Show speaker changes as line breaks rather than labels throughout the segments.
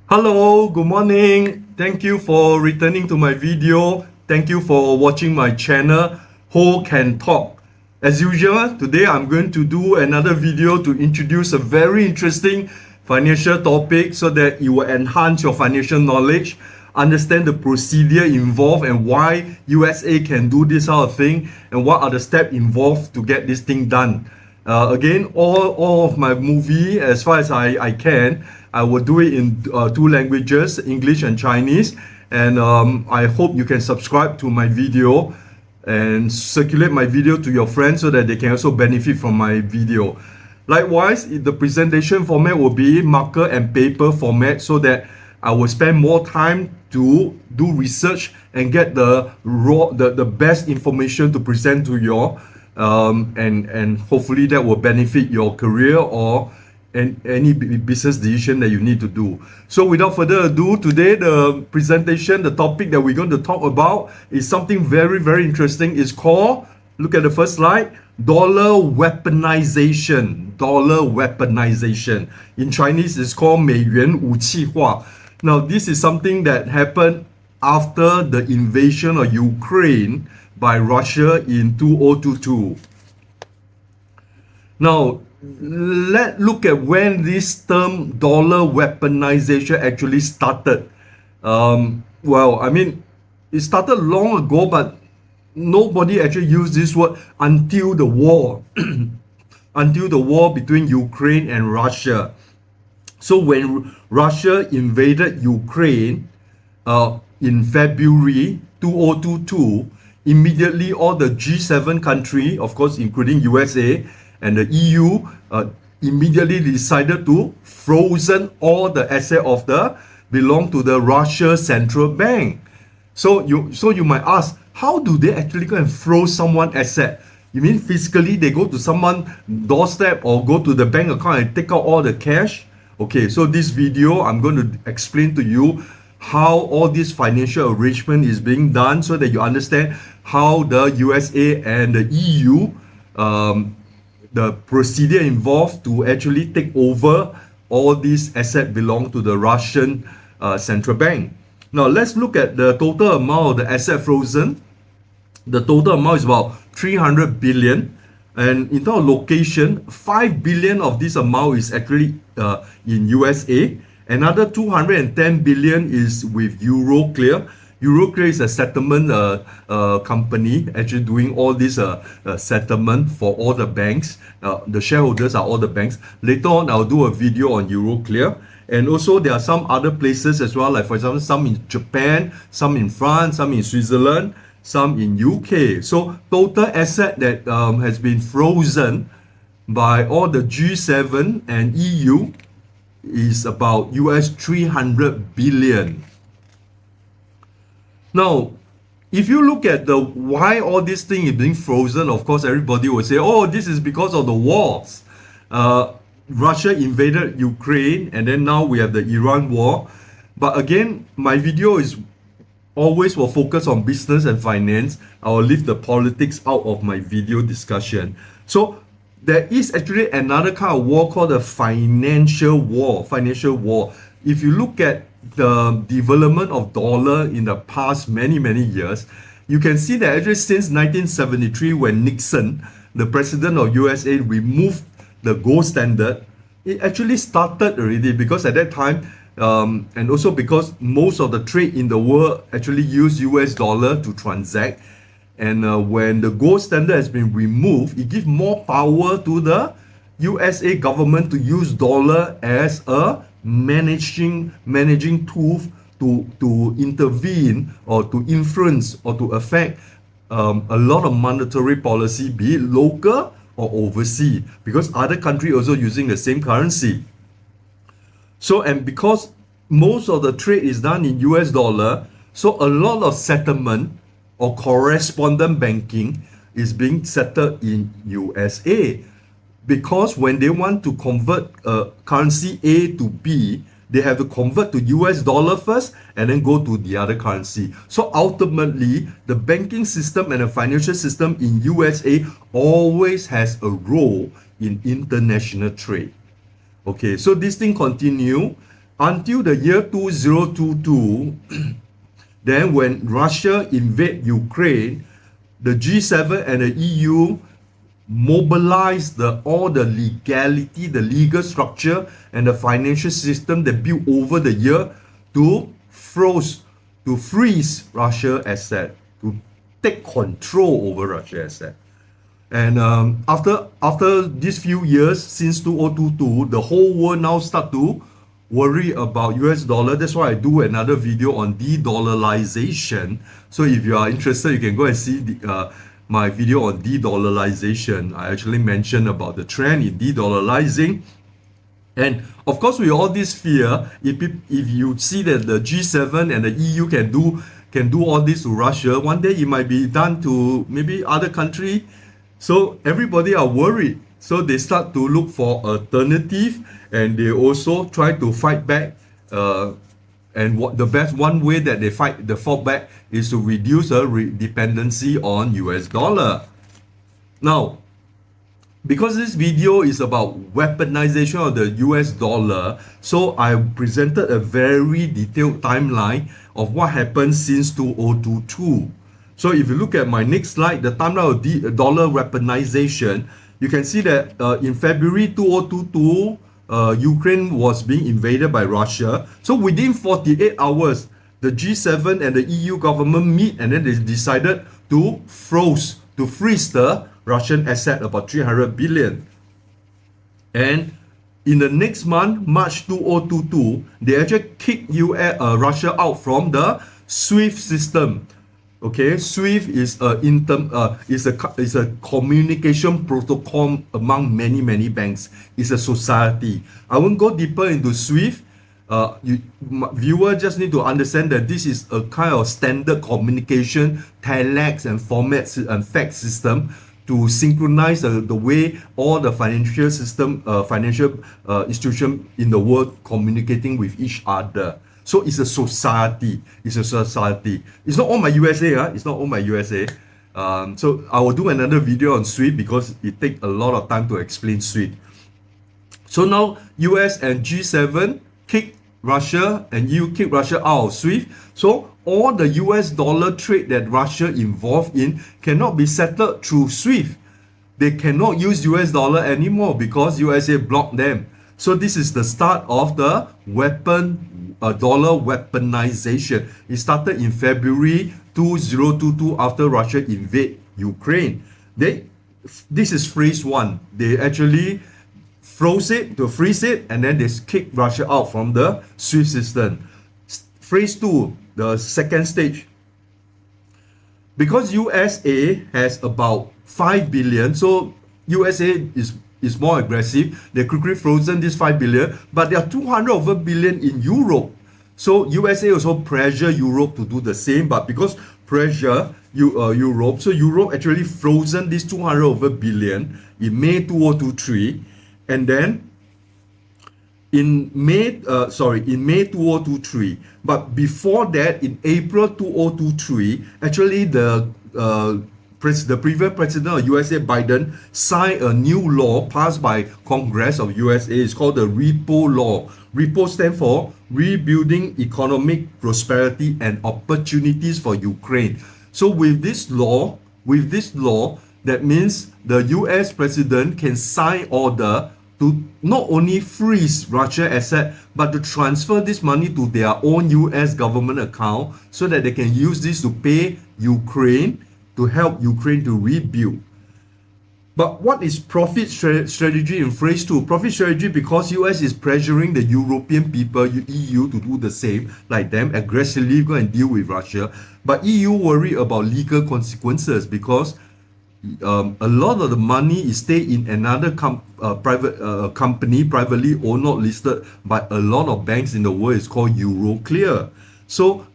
Hello, good morning. Thank you for returning to my video. Thank you for watching my channel, Hocantalk. As usual, today I'm going to do another video to introduce a very interesting financial topic so that you will enhance your financial knowledge, understand the procedure involved and why USA can do this sort of thing and what are the steps involved to get this thing done. Again, all of my movie, as far as I can, I will do it in two languages, English and Chinese. And I hope you can subscribe to my video and circulate my video to your friends so that they can also benefit from my video. Likewise, the presentation format will be marker and paper format so that I will spend more time to do research and get the best information to present to you all. And hopefully that will benefit your career or any business decision that you need to do. So without further ado, today the presentation, the topic that we're going to talk about is something very, very interesting. It's called, look at the first slide, dollar weaponization. Dollar weaponization. In Chinese, it's called 美元武器化. Now, this is something that happened after the invasion of Ukraine by Russia in 2022. Now, let's look at when this term dollar weaponization actually started. Well, I mean, it started long ago, but nobody actually used this word until the war, until the war between Ukraine and Russia. So when Russia invaded Ukraine in February 2022, immediately all the G7 countries, of course including USA and the EU, immediately decided to frozen all the assets of the belong to the Russia Central Bank. So you might ask, how do they actually go and froze someone's asset? You mean physically they go to someone's doorstep or go to the bank account and take out all the cash? Okay, so this video I'm going to explain to you how all this financial arrangement is being done so that you understand how the USA and the EU, the procedure involved to actually take over all these assets belong to the Russian central bank. Now let's look at the total amount of the asset frozen. The total amount is about 300 billion. And in terms of location, 5 billion of this amount is actually in USA. Another 210 billion is with Euroclear. Euroclear is a settlement company actually doing all this settlement for all the banks. The shareholders are all the banks. Later on, I'll do a video on Euroclear. And also there are some other places as well, like for example, some in Japan, some in France, some in Switzerland, some in UK. So total asset that has been frozen by all the G7 and EU is about US 300 billion. Now, if you look at the why all this thing is being frozen, of course everybody will say, oh, this is because of the wars. Russia invaded Ukraine and then now we have the Iran war. But again, my video is always will focus on business and finance. I will leave the politics out of my video discussion. So there is actually another kind of war called the financial war. Financial war. If you look at the development of dollar in the past many years, you can see that actually since 1973, when Nixon, the president of USA, removed the gold standard, it actually started already, because at that time, and also because most of the trade in the world actually use US dollar to transact. And when the gold standard has been removed, it gives more power to the USA government to use dollar as a managing tool to intervene or to influence or to affect a lot of monetary policy, be it local or overseas, because other countries also using the same currency. So, and because most of the trade is done in US dollar, so a lot of settlement or correspondent banking is being settled in USA. Because when they want to convert currency A to B, they have to convert to US dollar first and then go to the other currency. So ultimately, the banking system and the financial system in USA always has a role in international trade. Okay, so this thing continue. until the year 2022, then when Russia invade Ukraine, the G7 and the EU mobilized all the legality, the legal structure, and the financial system that built over the year to freeze Russia asset, to take control over Russia asset. And after these few years, since 2022, the whole world now start to worry about US dollar. That's why I do another video on de-dollarization. So if you are interested, you can go and see my video on de-dollarization. I actually mentioned about the trend in de-dollarizing. And of course, with all this fear, if you see that the G7 and the EU can do all this to Russia, one day it might be done to maybe other country. So everybody are worried. So they start to look for alternative, and they also try to fight back. And one way that they fight back is to reduce dependency on US dollar. Now, because this video is about weaponization of the US dollar, so I presented a very detailed timeline of what happened since 2022. So if you look at my next slide, the timeline of the dollar weaponization, you can see that in February 2022, Ukraine was being invaded by Russia. So within 48 hours, the G7 and the EU government meet, and then they decided to freeze the Russian asset, about 300 billion. And in the next month, March 2022, they actually kicked Russia out from the SWIFT system. Okay, SWIFT is a communication protocol among many banks. It's a society. I won't go deeper into SWIFT. Viewer just need to understand that this is a kind of standard communication, telex and format and fax system to synchronize the way all the financial institution in the world communicating with each other. So it's a society. It's not all my USA. It's not all my USA. So I will do another video on SWIFT because it takes a lot of time to explain SWIFT. So now US and G7 kick Russia and EU kick Russia out of SWIFT. So all the US dollar trade that Russia involved in cannot be settled through SWIFT. They cannot use US dollar anymore because USA blocked them. So this is the start of the dollar weaponization. It started in February 2022 after Russia invade Ukraine. This is phase one. They actually freeze it, and then they kick Russia out from the SWIFT system. Phase two, the second stage. Because USA has about 5 billion, so USA is more aggressive. They quickly frozen this 5 billion, but there are 200 over billion in Europe. So USA also pressure Europe to do the same, but because pressure Europe, so Europe actually frozen this 200 over billion in May 2023, and then in May 2023, but before that, in April 2023, actually the previous president of USA, Biden, signed a new law passed by Congress of USA. It's called the Repo law. Repo stands for Rebuilding Economic Prosperity and Opportunities for Ukraine. So with this law, that means the US president can sign order to not only freeze Russia asset, but to transfer this money to their own US government account so that they can use this to pay Ukraine, to help Ukraine to rebuild. But what is profit strategy in phase two? Profit strategy because US is pressuring the European people, EU, to do the same, like them, aggressively go and deal with Russia. But EU worry about legal consequences because a lot of the money is stay in another private company, privately owned, not listed, but a lot of banks in the world is called Euroclear. So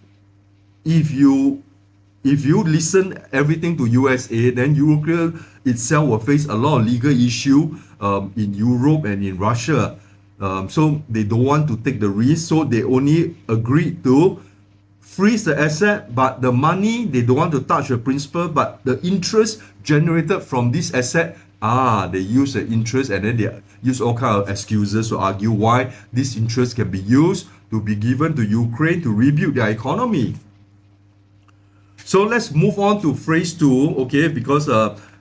if you listen everything to USA, then Euroclear itself will face a lot of legal issue in Europe and in Russia. So they don't want to take the risk, so they only agreed to freeze the asset, but the money, they don't want to touch the principal, but the interest generated from this asset, they use the interest, and then they use all kind of excuses to argue why this interest can be used to be given to Ukraine to rebuild their economy. So let's move on to phase 2, okay, because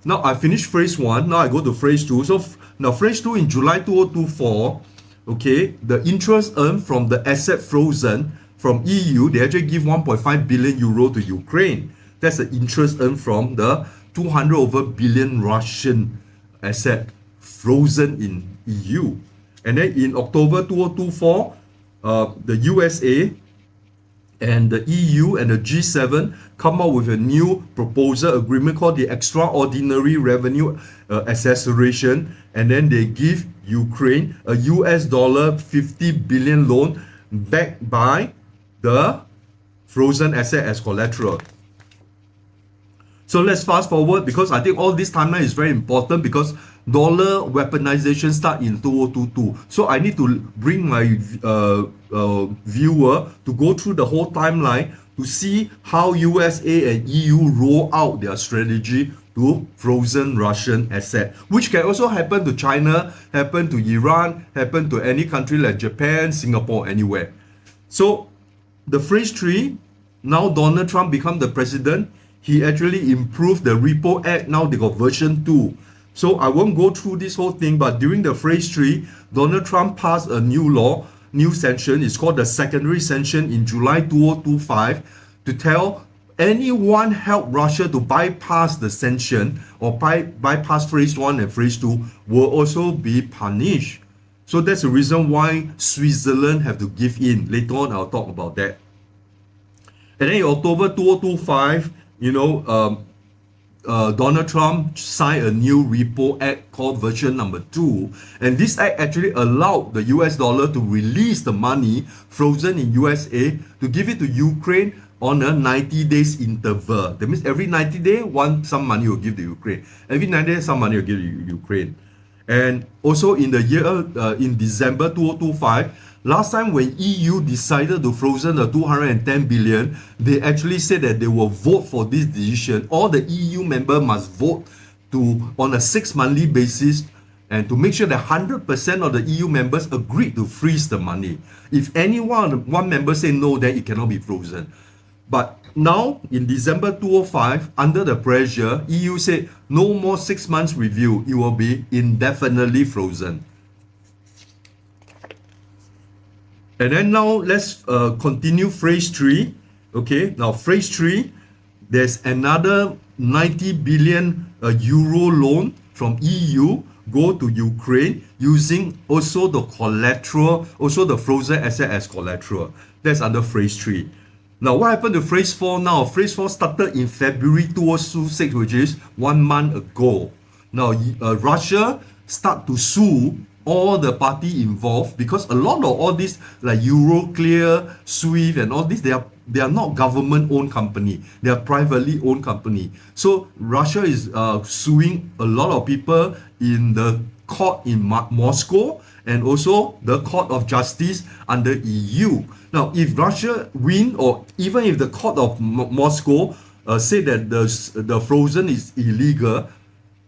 now I finished phase 1, now I go to phase 2. So now phase 2 in July 2024, okay, the interest earned from the asset frozen from EU, they actually give 1.5 billion euro to Ukraine. That's the interest earned from the 200 over billion Russian asset frozen in EU. And then in October 2024, the USA and the EU and the G7 come up with a new proposal agreement called the Extraordinary Revenue Acceleration, and then they give Ukraine a US dollar 50 billion loan backed by the frozen asset as collateral. So let's fast forward, because I think all this timeline is very important, because dollar weaponization start in 2022. So I need to bring my viewer to go through the whole timeline to see how USA and EU roll out their strategy to frozen Russian asset, which can also happen to China, happen to Iran, happen to any country like Japan, Singapore, anywhere. So the phase 3, now Donald Trump become the president, he actually improved the Repo Act. Now they got version 2. So I won't go through this whole thing, but during the phase 3, Donald Trump passed a new law, new sanction. It's called the secondary sanction in July 2025 to tell anyone help Russia to bypass the sanction or bypass phase 1 and phase 2 will also be punished. So that's the reason why Switzerland have to give in. Later on, I'll talk about that. And then in October 2025, Donald Trump signed a new Repo Act called version number 2, and this act actually allowed the US dollar to release the money frozen in USA to give it to Ukraine on a 90 days interval. That means every 90 days, some money will give to Ukraine. Every 90 days, some money will give to Ukraine. And also in the year, in December 2025, last time when EU decided to frozen the 210 billion, they actually said that they will vote for this decision. All the EU members must vote on a 6-monthly basis, and to make sure that 100% of the EU members agree to freeze the money. If one member say no, then it cannot be frozen. But now in December 2005, under the pressure, EU said no more 6 months review, it will be indefinitely frozen. And then now let's continue phase 3. Okay, now phase 3, there's another 90 billion euro loan from EU go to Ukraine using also the collateral, also the frozen asset as collateral. That's under phase 3. Now what happened to phase 4 now? Phase 4 started in February 2026, which is 1 month ago. Now Russia start to sue all the party involved, because a lot of all this like Euroclear, SWIFT and all this, they are not government owned company, they are privately owned company. So Russia is suing a lot of people in the court in Moscow and also the Court of Justice under EU. Now if Russia win, or even if the Court of Moscow say that the frozen is illegal,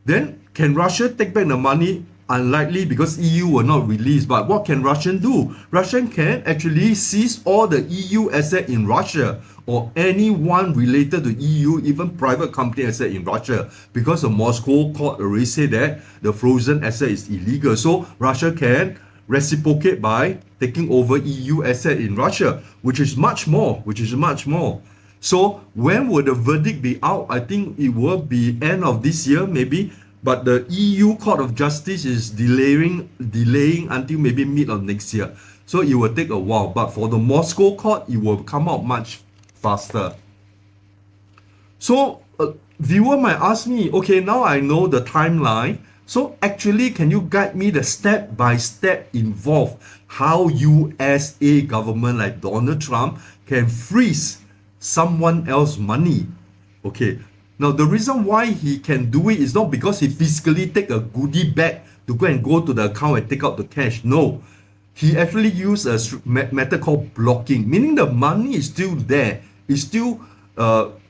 then can Russia take back the money? Unlikely, because EU will not release. But what can Russian do? Russian can actually seize all the EU asset in Russia, or anyone related to EU, even private company asset in Russia, because the Moscow court already said that the frozen asset is illegal. So Russia can reciprocate by taking over EU asset in Russia, which is much more. So when will the verdict be out? I think it will be end of this year, maybe. But the EU Court of Justice is delaying until maybe mid of next year. So it will take a while. But for the Moscow court, it will come out much faster. So viewer might ask me, okay, now I know the timeline. So actually, can you guide me the step-by-step involved how USA government like Donald Trump can freeze someone else's money? Okay. Now, the reason why he can do it is not because he physically take a goodie bag to go to the account and take out the cash. No, he actually used a method called blocking, meaning the money is still there. It's still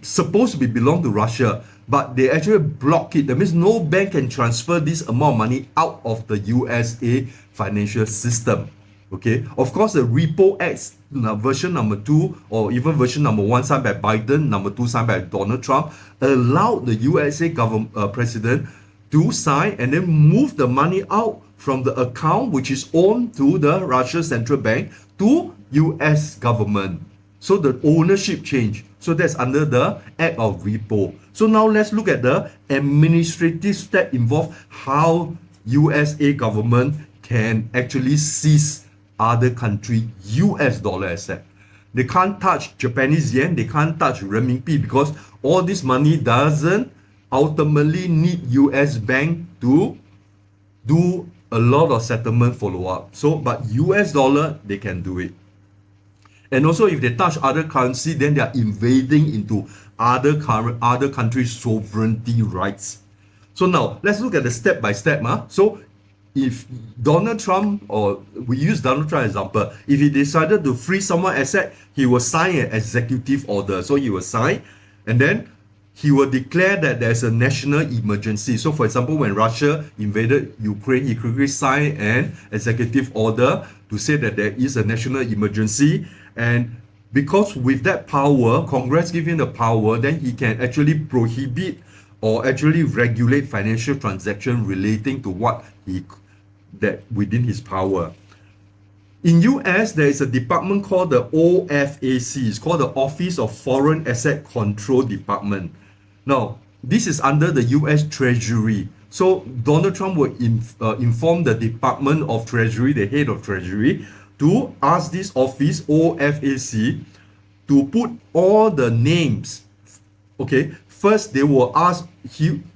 supposed to belong to Russia, but they actually block it. That means no bank can transfer this amount of money out of the USA financial system. Okay, of course, the Repo Act version number 2 or even version number 1 signed by Biden, number 2 signed by Donald Trump, allowed the USA government president to sign and then move the money out from the account which is owned to the Russian central bank to US government. So the ownership change. So that's under the Act of Repo. So now let's look at the administrative step involved, how USA government can actually seize other country US dollar asset. They can't touch Japanese yen, they can't touch renminbi, because all this money doesn't ultimately need US bank to do a lot of settlement follow-up. So, but US dollar, they can do it. And also, if they touch other currency, then they are invading into other countries' sovereignty rights. So now, let's look at the step by step. So, if Donald Trump, or we use Donald Trump example, if he decided to freeze someone's asset, he will sign an executive order. So he will sign, and then he will declare that there's a national emergency. So for example, when Russia invaded Ukraine, he quickly signed an executive order to say that there is a national emergency. And because with that power, Congress give him the power, then he can actually prohibit or actually regulate financial transaction relating to what he that within his power. In US, there is a department called the OFAC. It's called the Office of Foreign Asset Control Department. Now, this is under the US Treasury. So Donald Trump will inform the Department of Treasury, the head of Treasury, to ask this office, OFAC, to put all the names. Okay, first they will ask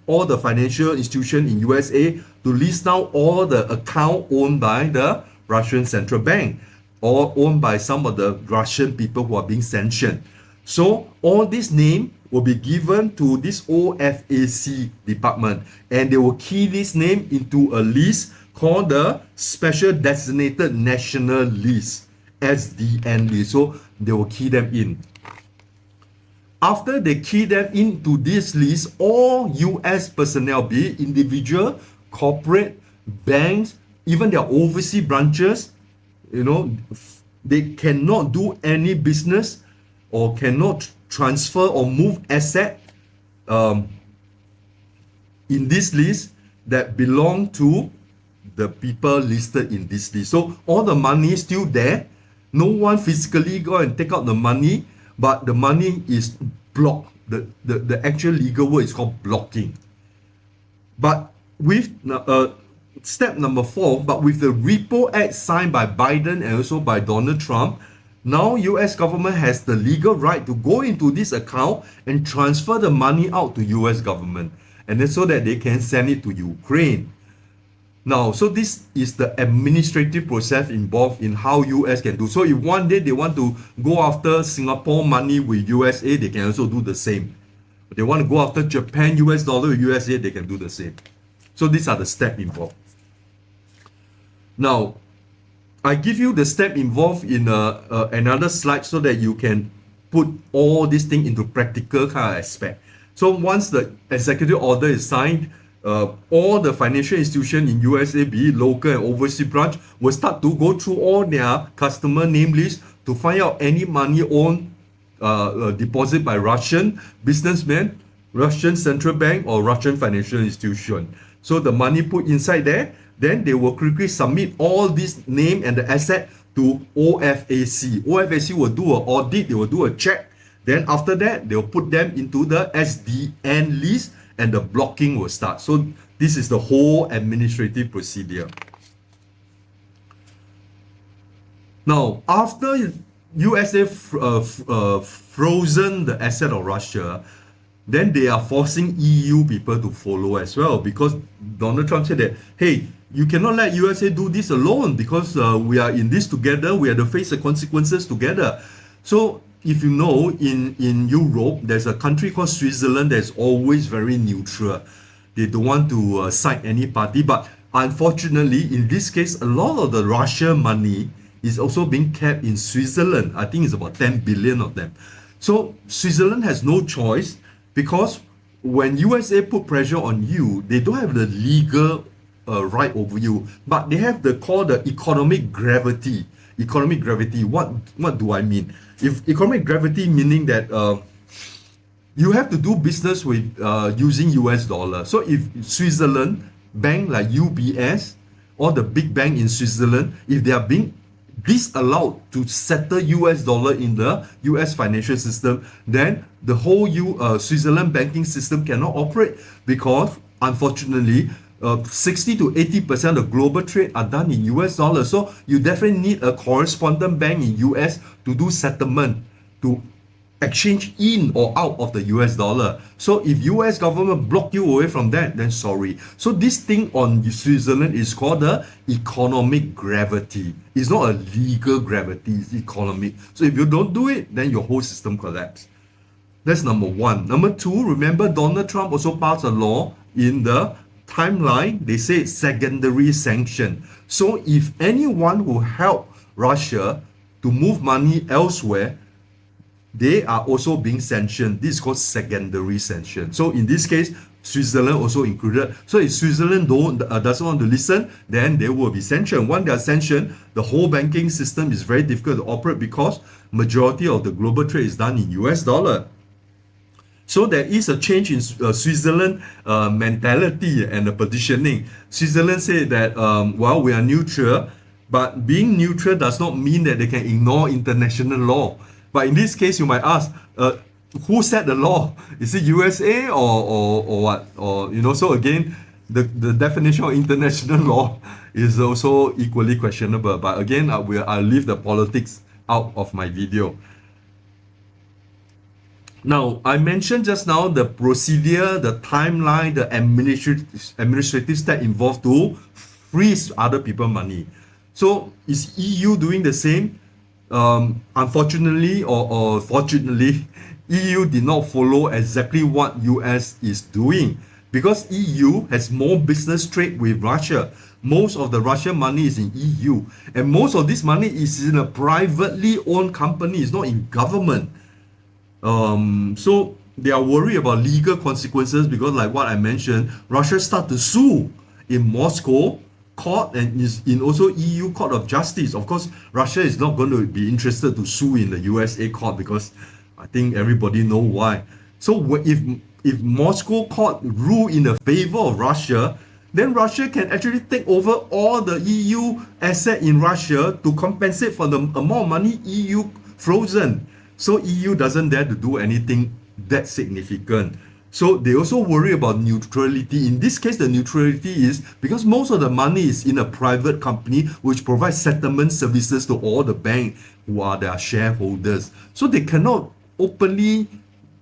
all the financial institutions in USA to list down all the account owned by the Russian central bank or owned by some of the Russian people who are being sanctioned. So all these names will be given to this OFAC department, and they will key this name into a list called the Special Designated National List, SDN list. So they will key them in. After they key them into this list, all US personnel, be it individual, corporate, banks, even their overseas branches, they cannot do any business or cannot transfer or move asset in this list that belong to the people listed in this list. So all the money is still there. No one physically go and take out the money, but the money is blocked. The actual legal word is called blocking. But with step number 4, but with the Repo Act signed by Biden and also by Donald Trump, now US government has the legal right to go into this account and transfer the money out to US government, and then so that they can send it to Ukraine. Now, so this is the administrative process involved in how US can do. So if one day they want to go after Singapore money with USA, they can also do the same. If they want to go after Japan US dollar with USA, they can do the same. So these are the steps involved. Now, I give you the step involved in another slide so that you can put all these things into practical kind of aspect. So once the executive order is signed, all the financial institutions in USA, be it local and overseas branch, will start to go through all their customer name list to find out any money owned, deposit by Russian businessmen, Russian central bank, or Russian financial institution. So the money put inside there, then they will quickly submit all this name and the asset to OFAC. OFAC will do an audit, they will do a check. Then after that, they'll put them into the SDN list, and the blocking will start. So this is the whole administrative procedure. Now, after USA frozen the asset of Russia, then they are forcing EU people to follow as well, because Donald Trump said that, hey, you cannot let USA do this alone, because we are in this together, we have to face the consequences together. So if you know, in Europe, there's a country called Switzerland that's always very neutral. They don't want to side any party, but unfortunately, in this case, a lot of the Russian money is also being kept in Switzerland. I think it's about 10 billion of them. So Switzerland has no choice, because when USA put pressure on you, they don't have the legal right over you, but they have the called the economic gravity. Economic gravity. What do I mean? If economic gravity meaning that you have to do business with using US dollar. So if Switzerland bank like UBS or the big bank in Switzerland, if they are being disallowed to settle US dollar in the US financial system, then the whole Switzerland banking system cannot operate because unfortunately 60 to 80% of global trade are done in US dollars. So you definitely need a correspondent bank in US to do settlement, to exchange in or out of the US dollar. So if US government block you away from that, then sorry. So this thing on Switzerland is called the economic gravity. It's not a legal gravity, it's economic. So if you don't do it, then your whole system collapses. That's number one. Number two, remember Donald Trump also passed a law in the timeline. They say secondary sanction. So if anyone who helped Russia to move money elsewhere, they are also being sanctioned. This is called secondary sanction. So in this case, Switzerland also included. So if Switzerland doesn't want to listen, then they will be sanctioned. When they are sanctioned, the whole banking system is very difficult to operate because majority of the global trade is done in US dollar. So there is a change in Switzerland mentality and the positioning. Switzerland said that, well, we are neutral, but being neutral does not mean that they can ignore international law. But in this case, you might ask, who set the law? Is it USA or what? Or, you know, so again, the definition of international law is also equally questionable. But again, I'll leave the politics out of my video. Now, I mentioned just now the procedure, the timeline, the administrative step involved to freeze other people's money. So is EU doing the same? Unfortunately or fortunately, EU did not follow exactly what US is doing because EU has more business trade with Russia. Most of the Russian money is in EU, and most of this money is in a privately owned company. It's not in government. So they are worried about legal consequences because, like what I mentioned, Russia start to sue in Moscow court and is in also EU Court of Justice. Of course, Russia is not going to be interested to sue in the USA court because I think everybody know why. So if Moscow court rule in the favor of Russia, then Russia can actually take over all the EU asset in Russia to compensate for the amount of money EU frozen. So EU doesn't dare to do anything that significant. So they also worry about neutrality. In this case, the neutrality is because most of the money is in a private company which provides settlement services to all the banks who are their shareholders. So they cannot openly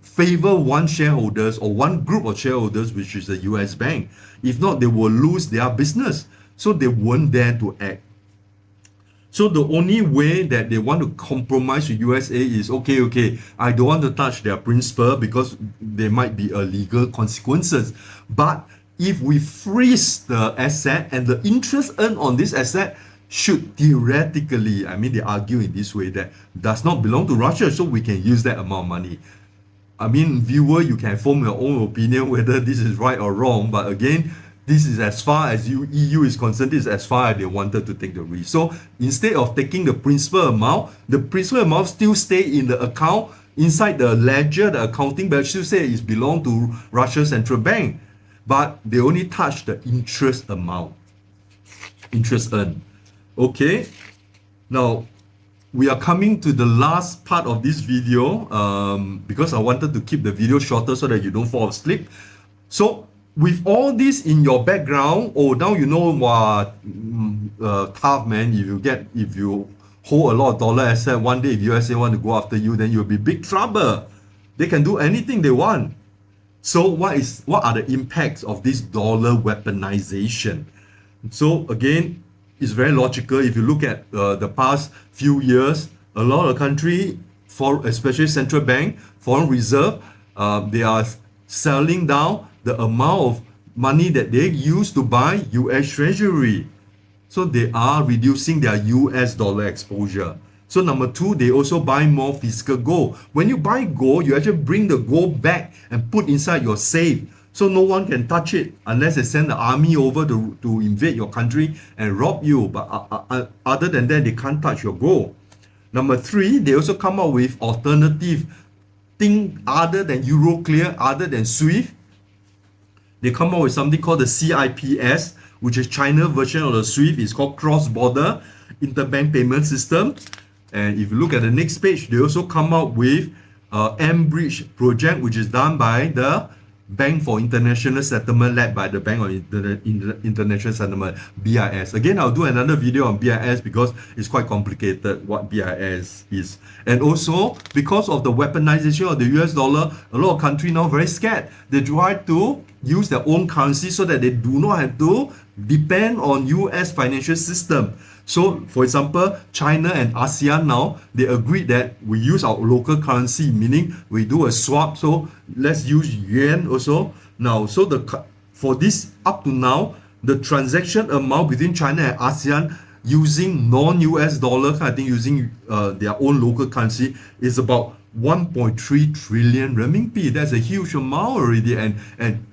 favor one shareholders or one group of shareholders, which is the US bank. If not, they will lose their business. So they won't dare to act. So the only way that they want to compromise with USA is, okay, I don't want to touch their principal because there might be a legal consequences. But if we freeze the asset and the interest earned on this asset should theoretically, I mean, they argue in this way that does not belong to Russia, so we can use that amount of money. I mean, viewer, you can form your own opinion whether this is right or wrong, but again, this is as far as EU is concerned, this is as far as they wanted to take the risk. So instead of taking the principal amount, the principal amount still stay in the account, inside the ledger, the accounting, but still say it belong to Russia's central bank. But they only touch the interest amount, interest earned. Okay, now we are coming to the last part of this video because I wanted to keep the video shorter so that you don't fall asleep. So with all this in your background, now you know what tough, man. If you hold a lot of dollar asset, one day if USA want to go after you, then you'll be big trouble. They can do anything they want. So what are the impacts of this dollar weaponization? So again, it's very logical. If you look at the past few years, a lot of country, especially central bank, foreign reserve, they are selling down the amount of money that they use to buy US Treasury. So they are reducing their US dollar exposure. So number two, they also buy more physical gold. When you buy gold, you actually bring the gold back and put inside your safe. So no one can touch it unless they send the army over to invade your country and rob you. But other than that, they can't touch your gold. Number three, they also come up with alternative thing other than Euroclear, other than SWIFT. They come up with something called the CIPS, which is China version of the SWIFT. It's called Cross-Border Interbank Payment System. And if you look at the next page, they also come up with M-Bridge project, which is done by the Bank for International Settlement, led by the Bank of International Settlement, BIS. Again, I'll do another video on BIS because it's quite complicated what BIS is. And also, because of the weaponization of the US dollar, a lot of countries now very scared. They try to use their own currency so that they do not have to depend on US financial system. So, for example, China and ASEAN now, they agreed that we use our local currency, meaning we do a swap. So let's use yuan also. Now, so for this up to now, the transaction amount between China and ASEAN using non-US dollar, I think using their own local currency, is about 1.3 trillion renminbi. That's a huge amount already, and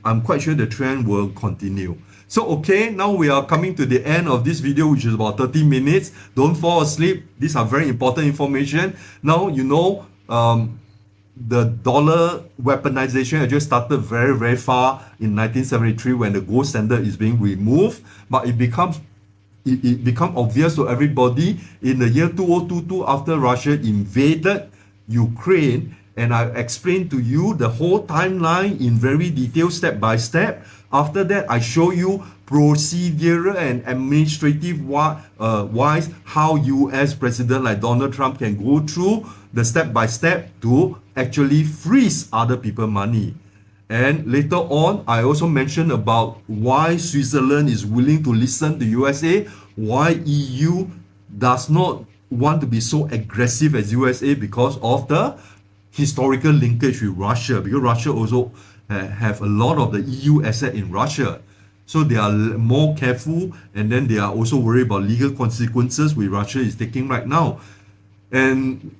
I'm quite sure the trend will continue. So okay, now we are coming to the end of this video, which is about 30 minutes. Don't fall asleep. These are very important information. Now you know the dollar weaponization had just started very, very far in 1973 when the gold standard is being removed, but it become obvious to everybody in the year 2022 after Russia invaded Ukraine, and I explained to you the whole timeline in very detailed step by step. After that, I show you procedural and administrative wise how US president like Donald Trump can go through the step by step to actually freeze other people's money. And later on, I also mentioned about why Switzerland is willing to listen to USA, why EU does not want to be so aggressive as USA because of the historical linkage with Russia, because Russia also have a lot of the EU asset in Russia. So they are more careful, and then they are also worried about legal consequences which Russia is taking right now. And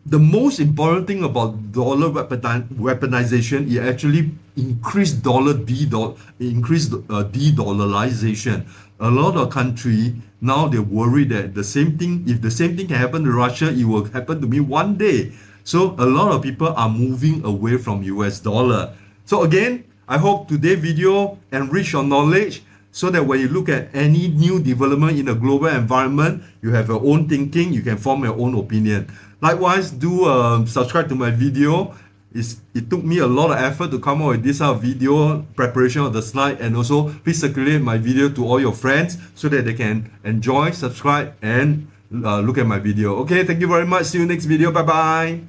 the most important thing about dollar weaponization is actually increased de-dollarization. A lot of countries now they worry that the same thing, if the same thing can happen to Russia, it will happen to me one day. So a lot of people are moving away from US dollar. So again, I hope today's video enrich your knowledge so that when you look at any new development in the global environment, you have your own thinking, you can form your own opinion. Likewise, do subscribe to my video. It took me a lot of effort to come up with this video, preparation of the slide, and also please circulate my video to all your friends so that they can enjoy, subscribe, and look at my video. Okay, thank you very much. See you next video. Bye bye.